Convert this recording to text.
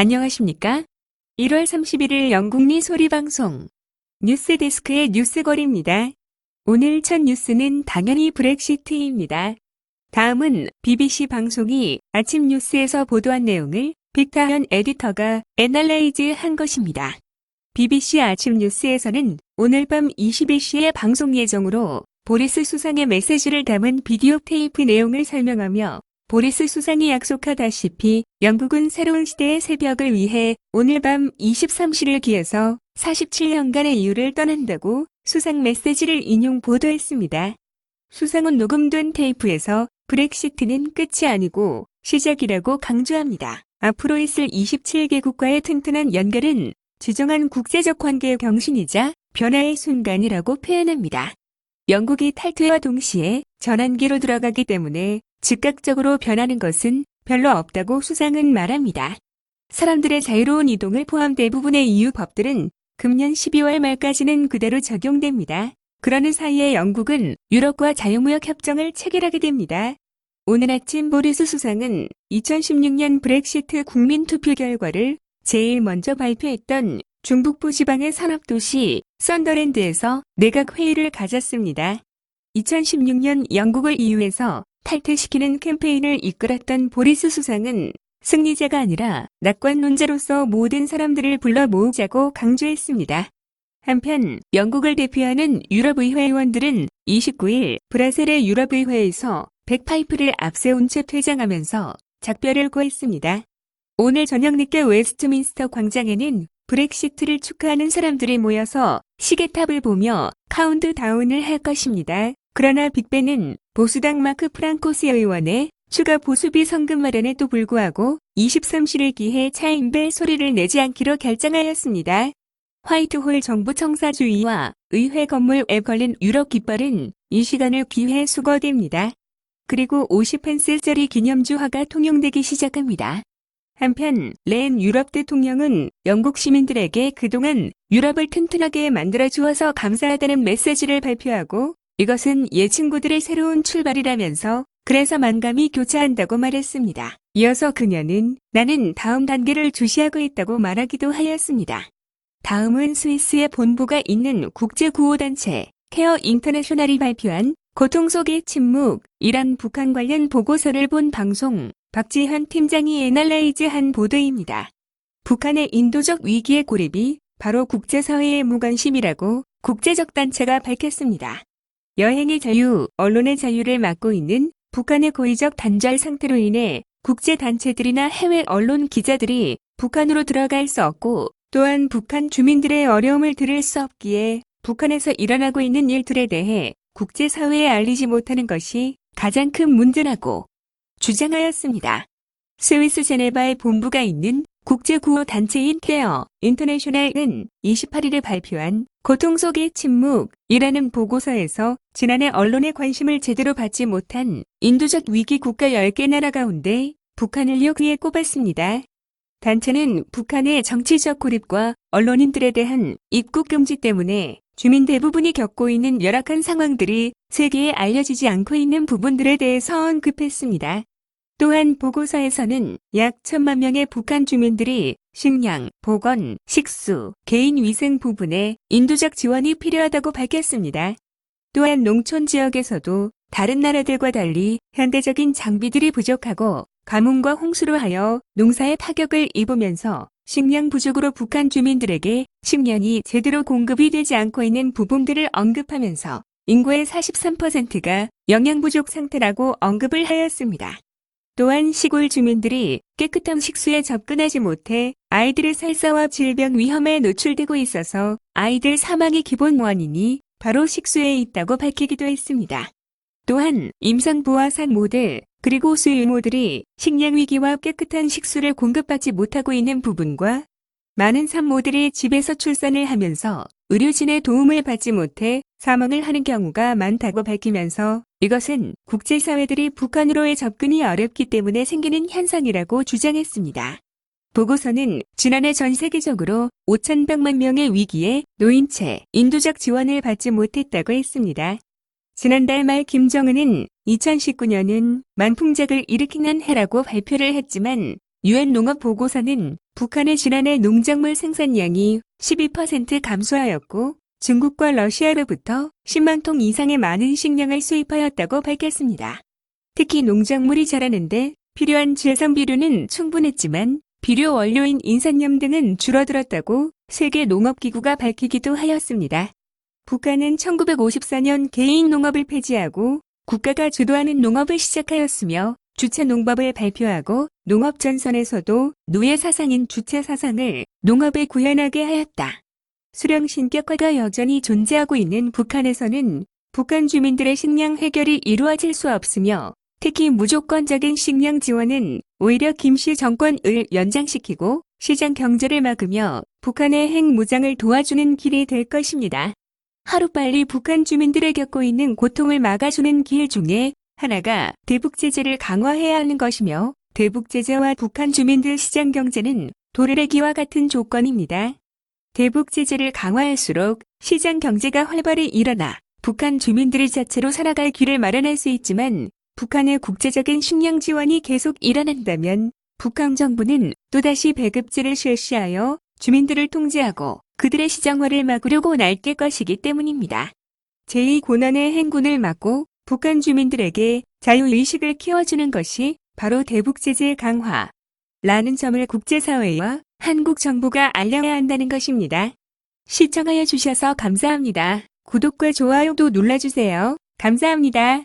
안녕하십니까? 1월 31일 영국리 소리방송 뉴스데스크의 뉴스거리입니다. 오늘 첫 뉴스는 당연히 브렉시트입니다. 다음은 BBC 방송이 아침 뉴스에서 보도한 내용을 빅타현 에디터가 애널라이즈한 것입니다. BBC 아침 뉴스에서는 오늘 밤 21시에 방송 예정으로 보리스 수상의 메시지를 담은 비디오 테이프 내용을 설명하며 보리스 수상이 약속하다시피 영국은 새로운 시대의 새벽을 위해 오늘 밤 23시를 기해서 47년간의 이유를 떠난다고 수상 메시지를 인용 보도했습니다. 수상은 녹음된 테이프에서 브렉시트는 끝이 아니고 시작이라고 강조합니다. 앞으로 있을 27개국과의 튼튼한 연결은 지정한 국제적 관계의 경신이자 변화의 순간이라고 표현합니다. 영국이 탈퇴와 동시에 전환기로 들어가기 때문에 즉각적으로 변하는 것은 별로 없다고 수상은 말합니다. 사람들의 자유로운 이동을 포함 대부분의 EU 법들은 금년 12월 말까지는 그대로 적용됩니다. 그러는 사이에 영국은 유럽과 자유무역 협정을 체결하게 됩니다. 오늘 아침 보리스 수상은 2016년 브렉시트 국민투표 결과를 제일 먼저 발표했던 중북부 지방의 산업도시 썬더랜드에서 내각회의를 가졌습니다. 2016년 영국을 EU에서 탈퇴시키는 캠페인을 이끌었던 보리스 수상은 승리자가 아니라 낙관론자로서 모든 사람들을 불러 모으자고 강조했습니다. 한편 영국을 대표하는 유럽의회 의원들은 29일 브뤼셀의 유럽의회에서 백파이프를 앞세운 채 퇴장하면서 작별을 고했습니다. 오늘 저녁 늦게 웨스트민스터 광장에는 브렉시트를 축하하는 사람들이 모여서 시계탑을 보며 카운트다운을 할 것입니다. 그러나 빅벤은 보수당 마크 프랑코스 의원의 추가 보수비 성금 마련에도 불구하고 23시를 기해 차인벨 소리를 내지 않기로 결정하였습니다. 화이트홀 정부 청사주의와 의회 건물에 걸린 유럽 깃발은 이 시간을 기해 수거됩니다. 그리고 50펜스짜리 기념주화가 통용되기 시작합니다. 한편 렌 유럽 대통령은 영국 시민들에게 그동안 유럽을 튼튼하게 만들어 주어서 감사하다는 메시지를 발표하고 이것은 옛 친구들의 새로운 출발이라면서 그래서 만감이 교차한다고 말했습니다. 이어서 그녀는 나는 다음 단계를 주시하고 있다고 말하기도 하였습니다. 다음은 스위스의 본부가 있는 국제구호단체 케어 인터내셔널이 발표한 고통 속의 침묵, 이란 북한 관련 보고서를 본 방송 박지현 팀장이 애널라이즈한 보도입니다. 북한의 인도적 위기의 고립이 바로 국제사회의 무관심이라고 국제적 단체가 밝혔습니다. 여행의 자유, 언론의 자유를 막고 있는 북한의 고의적 단절 상태로 인해 국제단체들이나 해외 언론 기자들이 북한으로 들어갈 수 없고 또한 북한 주민들의 어려움을 들을 수 없기에 북한에서 일어나고 있는 일들에 대해 국제사회에 알리지 못하는 것이 가장 큰 문제라고 주장하였습니다. 스위스 제네바에 본부가 있는 국제구호 단체인 케어 인터내셔널은 28일에 발표한 고통 속의 침묵이라는 보고서에서 지난해 언론의 관심을 제대로 받지 못한 인도적 위기 국가 10개 나라 가운데 북한을 6위에 꼽았습니다. 단체는 북한의 정치적 고립과 언론인들에 대한 입국 금지 때문에 주민 대부분이 겪고 있는 열악한 상황들이 세계에 알려지지 않고 있는 부분들에 대해서 언급했습니다. 또한 보고서에서는 약 1,000만 명의 북한 주민들이 식량, 보건, 식수, 개인위생 부분에 인도적 지원이 필요하다고 밝혔습니다. 또한 농촌 지역에서도 다른 나라들과 달리 현대적인 장비들이 부족하고 가뭄과 홍수로 하여 농사에 타격을 입으면서 식량 부족으로 북한 주민들에게 식량이 제대로 공급이 되지 않고 있는 부분들을 언급하면서 인구의 43%가 영양 부족 상태라고 언급을 하였습니다. 또한 시골 주민들이 깨끗한 식수에 접근하지 못해 아이들의 설사와 질병 위험에 노출되고 있어서 아이들 사망의 기본 원인이 바로 식수에 있다고 밝히기도 했습니다. 또한 임산부와 산모들 그리고 수유모들이 식량 위기와 깨끗한 식수를 공급받지 못하고 있는 부분과 많은 산모들이 집에서 출산을 하면서 의료진의 도움을 받지 못해 사망을 하는 경우가 많다고 밝히면서 이것은 국제사회들이 북한으로의 접근이 어렵기 때문에 생기는 현상이라고 주장했습니다. 보고서는 지난해 전 세계적으로 5,100만 명의 위기에 놓인 채 인도적 지원을 받지 못했다고 했습니다. 지난달 말 김정은은 2019년은 만풍작을 일으키는 해라고 발표를 했지만 UN 농업보고서는 북한의 지난해 농작물 생산량이 12% 감소하였고 중국과 러시아로부터 10만 톤 이상의 많은 식량을 수입하였다고 밝혔습니다. 특히 농작물이 자라는데 필요한 질산 비료는 충분했지만 비료 원료인 인산염 등은 줄어들었다고 세계농업기구가 밝히기도 하였습니다. 북한은 1954년 개인 농업을 폐지하고 국가가 주도하는 농업을 시작하였으며 주체 농법을 발표하고 농업 전선에서도 노예 사상인 주체 사상을 농업에 구현하게 하였다. 수령 신격화가 여전히 존재하고 있는 북한에서는 북한 주민들의 식량 해결이 이루어질 수 없으며 특히 무조건적인 식량 지원은 오히려 김씨 정권을 연장시키고 시장 경제를 막으며 북한의 핵무장을 도와주는 길이 될 것입니다. 하루빨리 북한 주민들이 겪고 있는 고통을 막아주는 길 중에 하나가 대북 제재를 강화해야 하는 것이며 대북 제재와 북한 주민들 시장 경제는 도르래기와 같은 조건입니다. 대북 제재를 강화할수록 시장 경제가 활발히 일어나 북한 주민들이 자체로 살아갈 길을 마련할 수 있지만 북한의 국제적인 식량 지원이 계속 일어난다면 북한 정부는 또다시 배급제를 실시하여 주민들을 통제하고 그들의 시장화를 막으려고 날뛸 것이기 때문입니다. 제2고난의 행군을 막고 북한 주민들에게 자유의식을 키워주는 것이 바로 대북제재 강화라는 점을 국제사회와 한국 정부가 알려야 한다는 것입니다. 시청하여 주셔서 감사합니다. 구독과 좋아요도 눌러주세요. 감사합니다.